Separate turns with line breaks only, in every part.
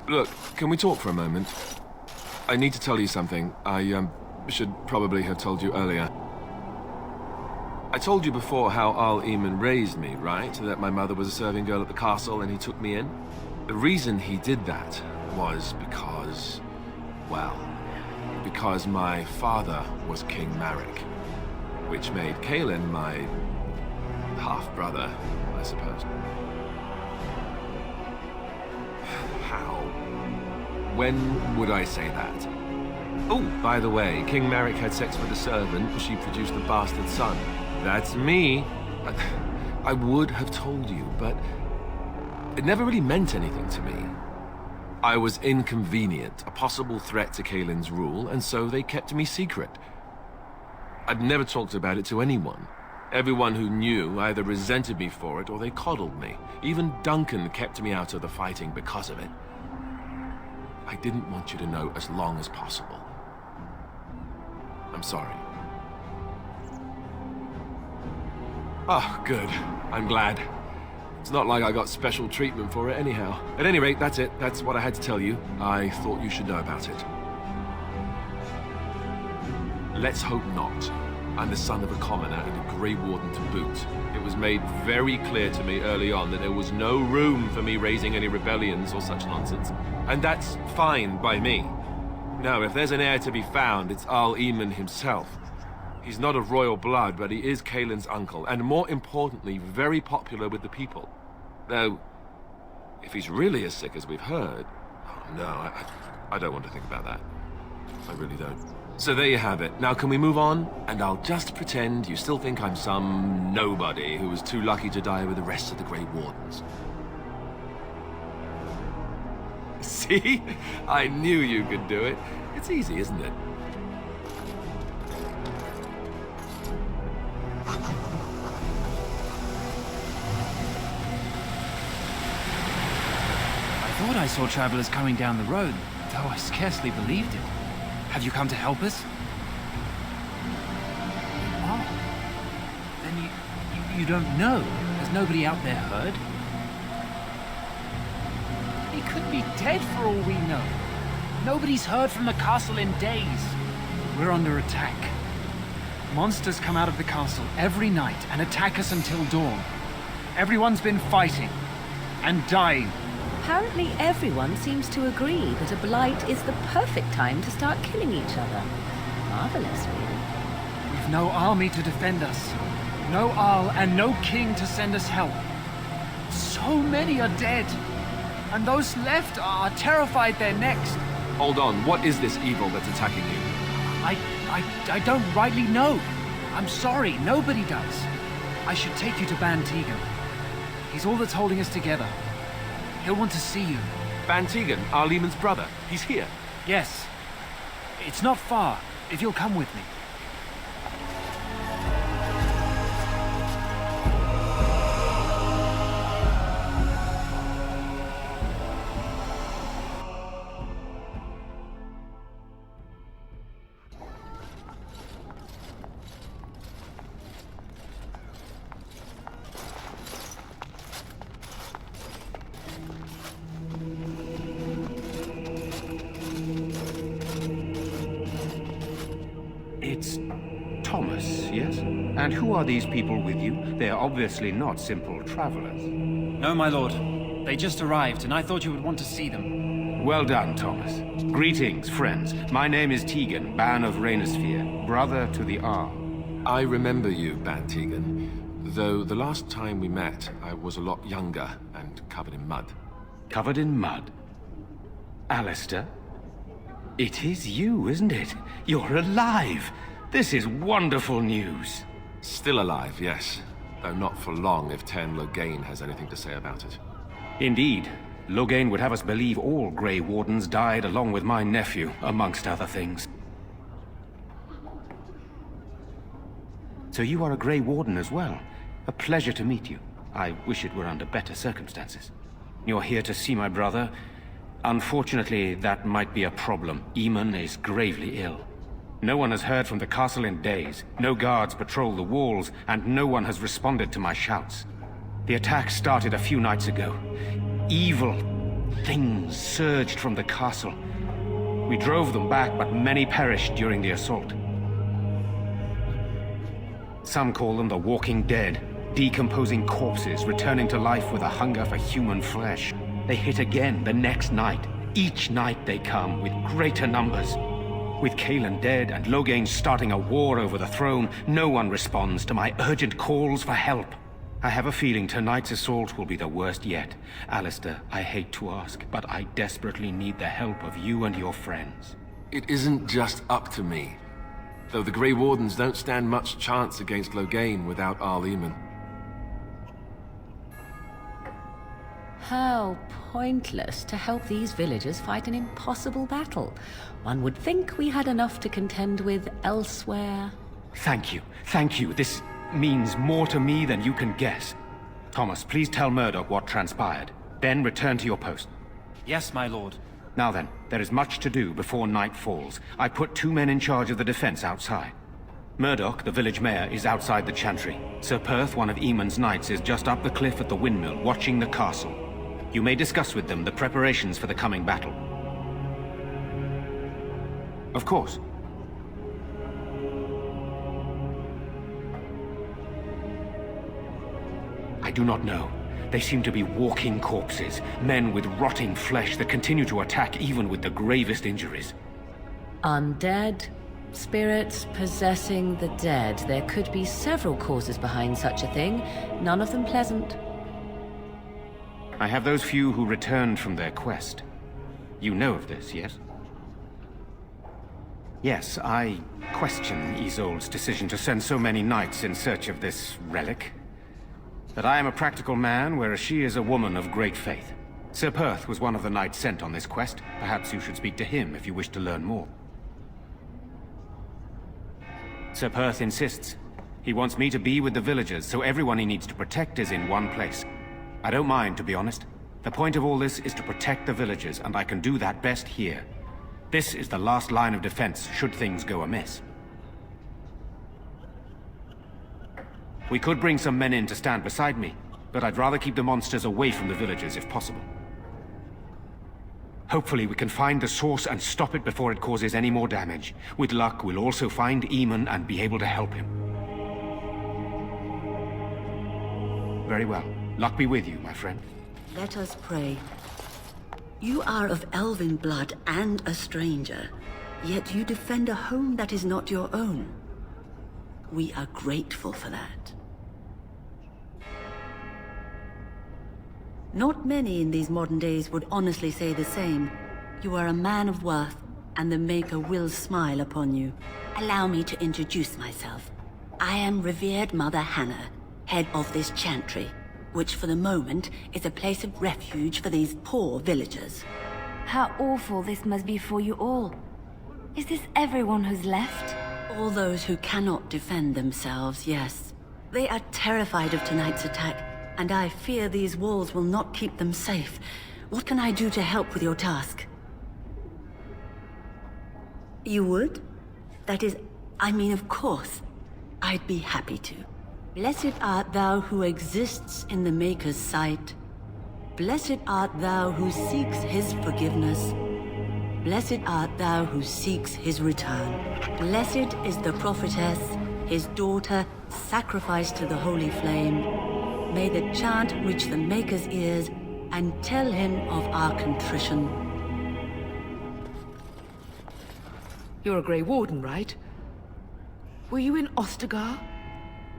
Look, can we talk for a moment? I need to tell you something. I should probably have told you earlier. I told you before how Al-Eamon raised me, right? That my mother was a serving girl at the castle and he took me in? The reason he did that was because... well... because my father was King Marek, which made Kaelin my half-brother, I suppose. How? When would I say that? Oh, by the way, King Marek had sex with a servant and she produced a bastard son. That's me. I would have told you, but it never really meant anything to me. I was inconvenient, a possible threat to Kaelin's rule, and so they kept me secret. I'd never talked about it to anyone. Everyone who knew either resented me for it or they coddled me. Even Duncan kept me out of the fighting because of it. I didn't want you to know as long as possible. I'm sorry. Oh, good. I'm glad. It's not like I got special treatment for it anyhow. At any rate, that's it. That's what I had to tell you. I thought you should know about it. Let's hope not. I'm the son of a commoner and a Grey Warden to boot. It was made very clear to me early on that there was no room for me raising any rebellions or such nonsense. And that's fine by me. No, if there's an heir to be found, it's Al-Eamon himself. He's not of royal blood, but he is Kaelin's uncle, and more importantly, very popular with the people. Though, if he's really as sick as we've heard... oh, no, I don't want to think about that. I really don't. So there you have it. Now can we move on? And I'll just pretend you still think I'm some nobody who was too lucky to die with the rest of the Grey Wardens. See? I knew you could do it. It's easy, isn't it?
I thought I saw travelers coming down the road, though I scarcely believed it. Have you come to help us? Oh. Then you don't know? Has nobody out there heard? He could be dead for all we know. Nobody's heard from the castle in days. We're under attack. Monsters come out of the castle every night and attack us until dawn. Everyone's been fighting and dying.
Apparently everyone seems to agree that a blight is the perfect time to start killing each other. Marvelous, really.
We've no army to defend us. No Arl and no king to send us help. So many are dead. And those left are terrified they're next.
Hold on, what is this evil that's attacking you?
I don't rightly know. I'm sorry, nobody does. I should take you to Ban Tegan. He's all that's holding us together. He'll want to see you.
Ban Tegan, Al-Eamon's brother. He's here.
Yes. It's not far, if you'll come with me.
It's Thomas, yes? And who are these people with you? They are obviously not simple travelers.
No, my lord. They just arrived, and I thought you would want to see them.
Well done, Thomas. Greetings, friends. My name is Tegan, Ban of Rainersphere, brother to the Arl.
I remember you, Ban Tegan. Though the last time we met, I was a lot younger and covered in mud.
Covered in mud? Alistair? It is you, isn't it? You're alive! This is wonderful news.
Still alive, yes. Though not for long if Ten Loghain has anything to say about it.
Indeed. Loghain would have us believe all Grey Wardens died along with my nephew, amongst other things. So you are a Grey Warden as well. A pleasure to meet you. I wish it were under better circumstances. You're here to see my brother. Unfortunately, that might be a problem. Eamon is gravely ill. No one has heard from the castle in days. No guards patrol the walls, and no one has responded to my shouts. The attack started a few nights ago. Evil, Things surged from the castle. We drove them back, but many perished during the assault. Some call them the Walking Dead, decomposing corpses returning to life with a hunger for human flesh. They hit again the next night. Each night they come with greater numbers. With Kaelin dead and Loghain starting a war over the throne, no one responds to my urgent calls for help. I have a feeling tonight's assault will be the worst yet. Alistair, I hate to ask, but I desperately need the help of you and your friends.
It isn't just up to me. Though the Grey Wardens don't stand much chance against Loghain without Arleman.
How pointless to help these villagers fight an impossible battle. One would think we had enough to contend with elsewhere.
Thank you. Thank you. This means more to me than you can guess. Thomas, please tell Murdoch what transpired. Then return to your post.
Yes, my lord.
Now then, there is much to do before night falls. I put 2 men in charge of the defense outside. Murdoch, the village mayor, is outside the chantry. Sir Perth, one of Eamon's knights, is just up the cliff at the windmill, watching the castle. You may discuss with them the preparations for the coming battle. Of course. I do not know. They seem to be walking corpses, men with rotting flesh that continue to attack even with the gravest injuries.
Undead, spirits possessing the dead. There could be several causes behind such a thing, none of them pleasant.
I have those few who returned from their quest. You know of this, yes? Yes, I question Isolde's decision to send so many knights in search of this relic. But I am a practical man, whereas she is a woman of great faith. Sir Perth was one of the knights sent on this quest. Perhaps you should speak to him if you wish to learn more. Sir Perth insists. He wants me to be with the villagers, so everyone he needs to protect is in one place. I don't mind, to be honest. The point of all this is to protect the villagers, and I can do that best here. This is the last line of defense, should things go amiss. We could bring some men in to stand beside me, but I'd rather keep the monsters away from the villagers if possible. Hopefully we can find the source and stop it before it causes any more damage. With luck, we'll also find Eamon and be able to help him. Very well. Luck be with you, my friend.
Let us pray. You are of elven blood and a stranger, yet you defend a home that is not your own. We are grateful for that. Not many in these modern days would honestly say the same. You are a man of worth, and the Maker will smile upon you. Allow me to introduce myself. I am revered Mother Hannah, head of this chantry, which for the moment is a place of refuge for these poor villagers.
How awful this must be for you all. Is this everyone who's left?
All those who cannot defend themselves, yes. They are terrified of tonight's attack, and I fear these walls will not keep them safe. What can I do to help with your task? You would? That is, I mean, of course. I'd be happy to. Blessed art thou who exists in the Maker's sight. Blessed art thou who seeks his forgiveness. Blessed art thou who seeks his return. Blessed is the prophetess, his daughter, sacrificed to the holy flame. May the chant reach the Maker's ears and tell him of our contrition.
You're a Grey Warden, right? Were you in Ostagar?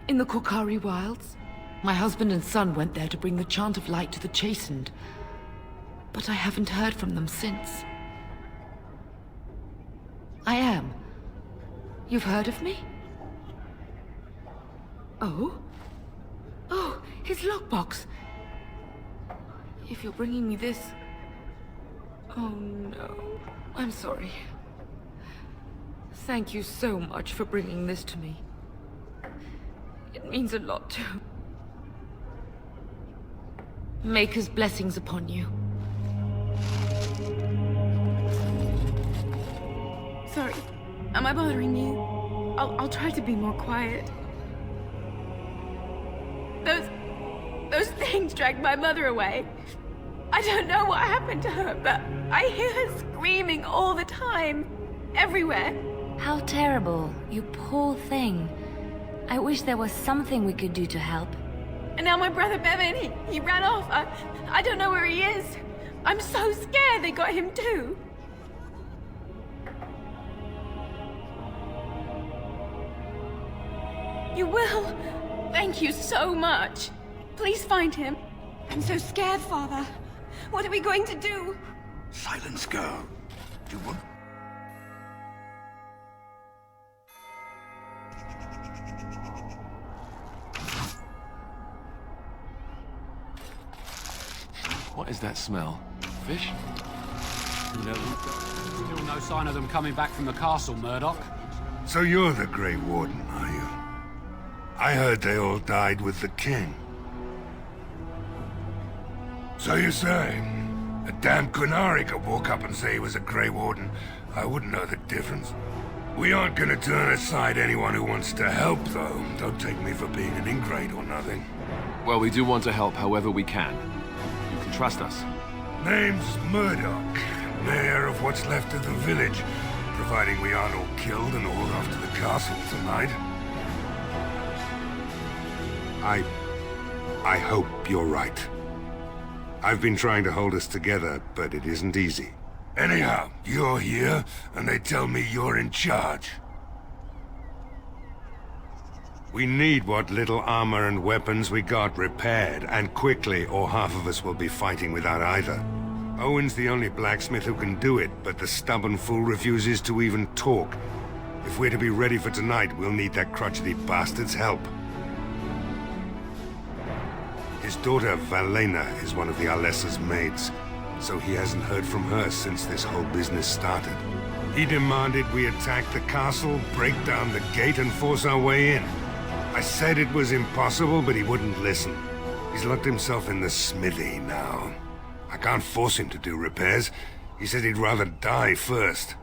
In the Korkari Wilds? My husband and son went there to bring the chant of light to the chastened. But I haven't heard from them since. I am. You've heard of me? Oh? Oh, his lockbox. If you're bringing me this... Oh no. I'm sorry. Thank you so much for bringing this to me. It means a lot to... Maker's blessings upon you.
Sorry, am I bothering you? I'll try to be more quiet. Those things dragged my mother away.
I don't know what happened to her, but I hear her screaming all the time. Everywhere.
How terrible, you poor thing. I wish there was something we could do to help.
And now my brother Bevan, he ran off. I don't know where he is. I'm so scared they got him too. You will? Thank you so much. Please find him. I'm so scared, Father. What are we going to do?
Silence, girl. You won't.
What is that smell? Fish?
Still no sign of them coming back from the castle, Murdoch.
So you're the Grey Warden, are you? I heard they all died with the king. So you say? A damn Qunari could walk up and say he was a Grey Warden. I wouldn't know the difference. We aren't gonna turn aside anyone who wants to help, though. Don't take me for being an ingrate or nothing.
Well, we do want to help however we can. You can trust us.
Name's Murdoch, mayor of what's left of the village, providing we aren't all killed and hauled off to the castle tonight. I hope you're right. I've been trying to hold us together, but it isn't easy. Anyhow, you're here, and they tell me you're in charge. We need what little armor and weapons we got repaired, and quickly, or half of us will be fighting without either. Owen's the only blacksmith who can do it, but the stubborn fool refuses to even talk. If we're to be ready for tonight, we'll need that crotchety bastard's help. His daughter, Valena, is one of the Alessa's maids, so he hasn't heard from her since this whole business started. He demanded we attack the castle, break down the gate, and force our way in. I said it was impossible, but he wouldn't listen. He's locked himself in the smithy now. I can't force him to do repairs. He said he'd rather die first.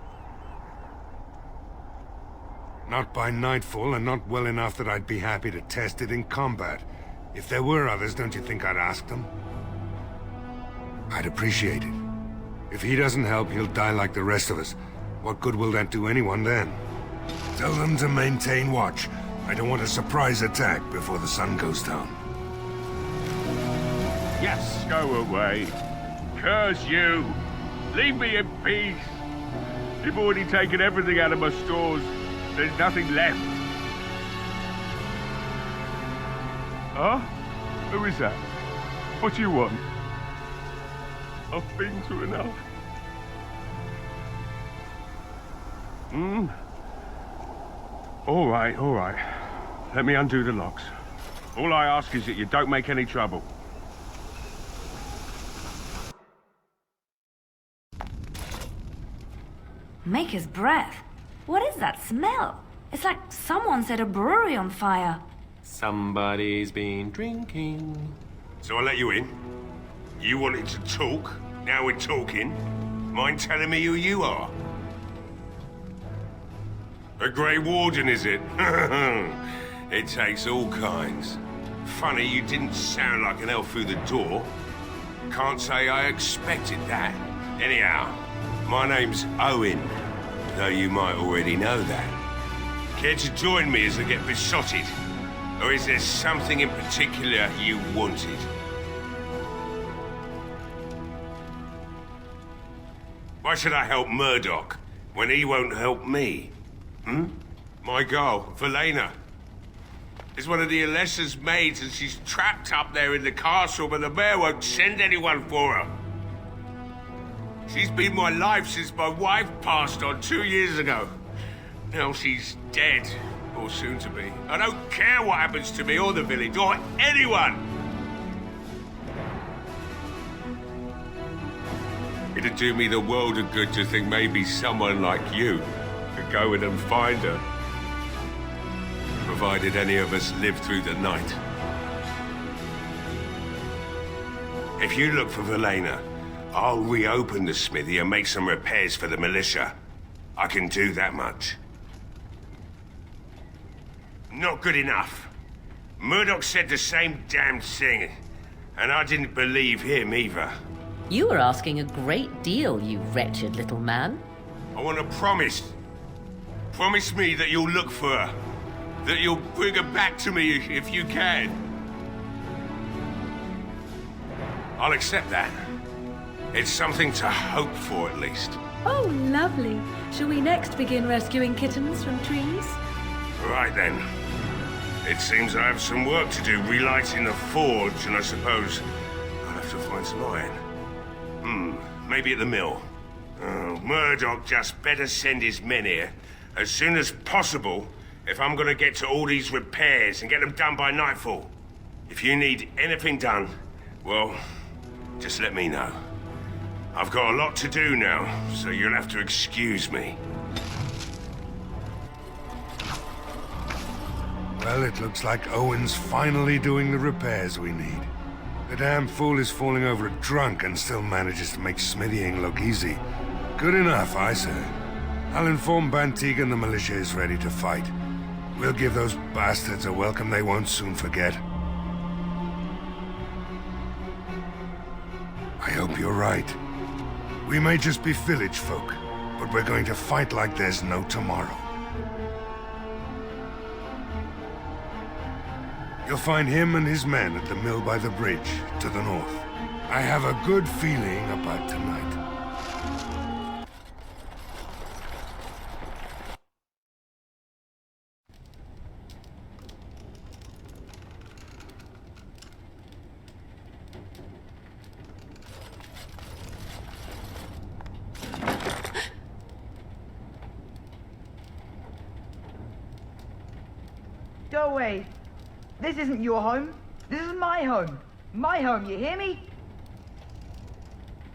Not by nightfall, and not well enough that I'd be happy to test it in combat. If there were others, don't you think I'd ask them? I'd appreciate it. If he doesn't help, he'll die like the rest of us. What good will that do anyone then? Tell them to maintain watch. I don't want a surprise attack before the sun goes down.
Yes, go away. Curse you. Leave me in peace. You've already taken everything out of my stores. There's nothing left. Huh? Who is that? What do you want? I've been through enough. All right. Let me undo the locks. All I ask is that you don't make any trouble.
Maker's breath. What is that smell? It's like someone set a brewery on fire.
Somebody's been drinking.
So I let you in. You wanted to talk. Now we're talking. Mind telling me who you are? A Grey Warden, is it? It takes all kinds. Funny you didn't sound like an elf through the door. Can't say I expected that. Anyhow, my name's Owen, though you might already know that. Care to join me as I get besotted? Or is there something in particular you wanted? Why should I help Murdoch when he won't help me? My girl, Valena, is one of the Alessa's maids, and she's trapped up there in the castle, but the mayor won't send anyone for her. She's been my life since my wife passed on 2 years ago. Now she's dead, or soon to be. I don't care what happens to me or the village, or anyone! It'd do me the world of good to think maybe someone like you could go in and find her. Provided any of us live through the night. If you look for Valena, I'll reopen the smithy and make some repairs for the militia. I can do that much. Not good enough. Murdoch said the same damn thing, and I didn't believe him either.
You are asking a great deal, you wretched little man.
I want a promise. Promise me that you'll look for her. That you'll bring her back to me if you can. I'll accept that. It's something to hope for, at least.
Oh, lovely. Shall we next begin rescuing kittens from trees?
Right then. It seems I have some work to do relighting the forge, and I suppose I'll have to find some iron. Maybe at the mill. Murdoch just better send his men here as soon as possible if I'm gonna get to all these repairs and get them done by nightfall. If you need anything done, well, just let me know. I've got a lot to do now, so you'll have to excuse me.
Well, it looks like Owen's finally doing the repairs we need. The damn fool is falling over drunk and still manages to make smithying look easy. Good enough, I say. I'll inform Bantig and the militia is ready to fight. We'll give those bastards a welcome they won't soon forget. I hope you're right. We may just be village folk, but we're going to fight like there's no tomorrow. You'll find him and his men at the mill by the bridge, to the north. I have a good feeling about tonight.
Go away. This isn't your home. This is my home. My home, you hear me?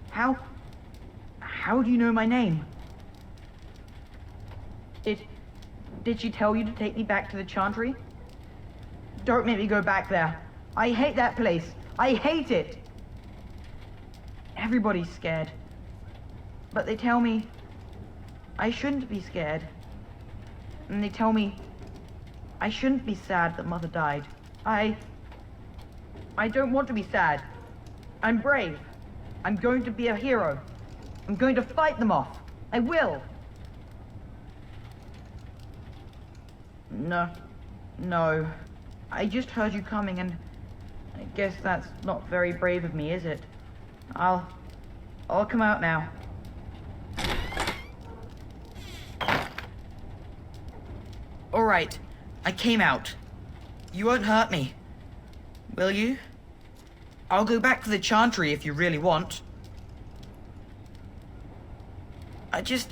How do you know my name? Did she tell you to take me back to the Chantry? Don't make me go back there. I hate that place. I hate it. Everybody's scared. But they tell me I shouldn't be scared. And they tell me I shouldn't be sad that Mother died. I don't want to be sad. I'm brave. I'm going to be a hero. I'm going to fight them off. I will. No. I just heard you coming and I guess that's not very brave of me, is it? I'll come out now. All right. I came out. You won't hurt me. Will you? I'll go back to the Chantry if you really want. I just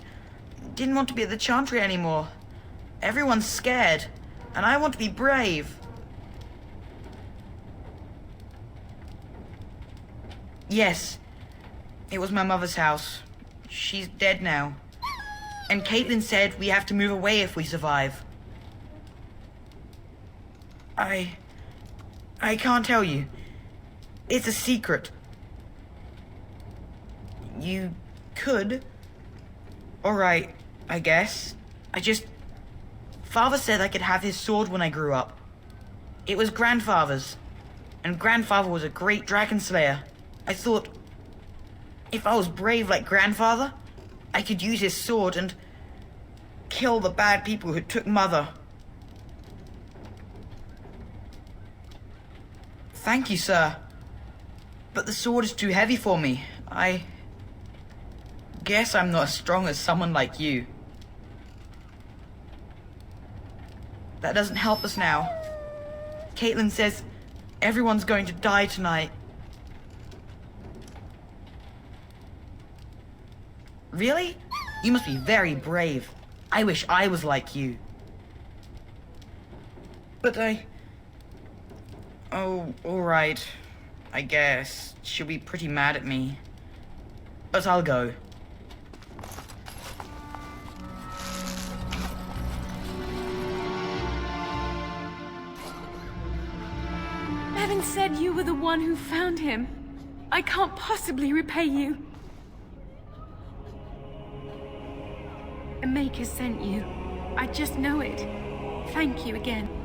didn't want to be at the Chantry anymore. Everyone's scared, and I want to be brave. Yes, it was my mother's house. She's dead now. And Caitlin said we have to move away if we survive. I can't tell you. It's a secret. You could. Alright, I guess. Father said I could have his sword when I grew up. It was Grandfather's. And Grandfather was a great dragon slayer. I thought, if I was brave like Grandfather, I could use his sword and kill the bad people who took Mother. Thank you, sir. But the sword is too heavy for me. I guess I'm not as strong as someone like you. That doesn't help us now. Caitlin says everyone's going to die tonight. Really? You must be very brave. I wish I was like you. But Oh, alright. I guess. She'll be pretty mad at me. But I'll go.
Evan said you were the one who found him. I can't possibly repay you. A maker sent you. I just know it. Thank you again.